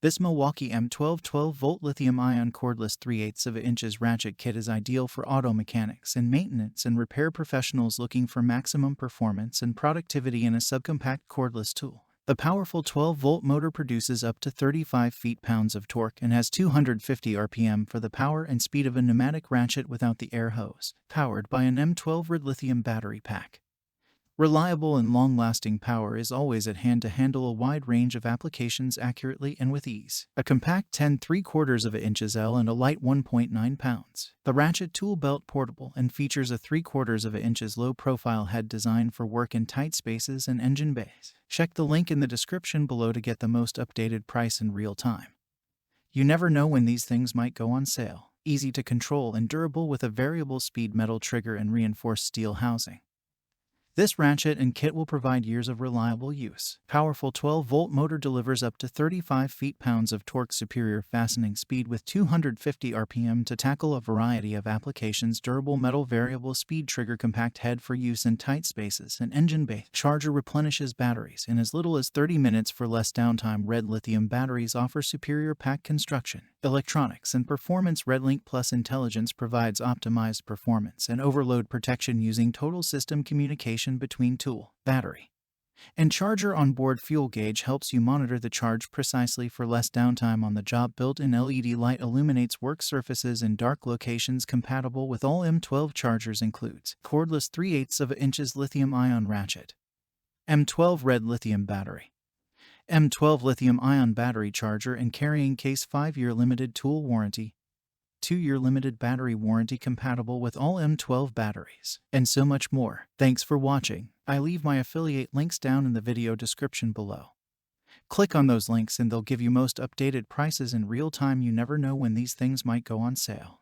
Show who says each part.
Speaker 1: This Milwaukee M12 12-volt lithium-ion cordless 3/8 ratchet kit is ideal for auto mechanics and maintenance and repair professionals looking for maximum performance and productivity in a subcompact cordless tool. The powerful 12-volt motor produces up to 35 feet-pounds of torque and has 250 RPM for the power and speed of a pneumatic ratchet without the air hose, powered by an M12 redlithium battery pack. Reliable and long-lasting power is always at hand to handle a wide range of applications accurately and with ease. A compact 10 3/4 L and a light 1.9 pounds. The ratchet tool belt portable and features a 3/4 low-profile head designed for work in tight spaces and engine bays. Check the link in the description below to get the most updated price in real time. You never know when these things might go on sale. Easy to control and durable with a variable speed metal trigger and reinforced steel housing. This ratchet and kit will provide years of reliable use. Powerful 12-volt motor delivers up to 35 feet-pounds of torque, superior fastening speed with 250 RPM to tackle a variety of applications, durable metal variable speed trigger, compact head for use in tight spaces and engine bay. Charger replenishes batteries in as little as 30 minutes for less downtime. Red lithium batteries offer superior pack construction. Electronics and performance. RedLink Plus Intelligence provides optimized performance and overload protection using total system communication between tool, battery, and charger. Onboard fuel gauge helps you monitor the charge precisely for less downtime on the job. Built-in LED light illuminates work surfaces in dark locations. Compatible with all M12 chargers. Includes cordless 3/8 lithium-ion ratchet, M12 red lithium battery, M12 lithium-ion battery charger and carrying case, 5-year limited tool warranty, 2-year limited battery warranty, compatible with all M12 batteries, and so much more. Thanks for watching. I leave my affiliate links down in the video description below. Click on those links and they'll give you most updated prices in real time. You never know when these things might go on sale.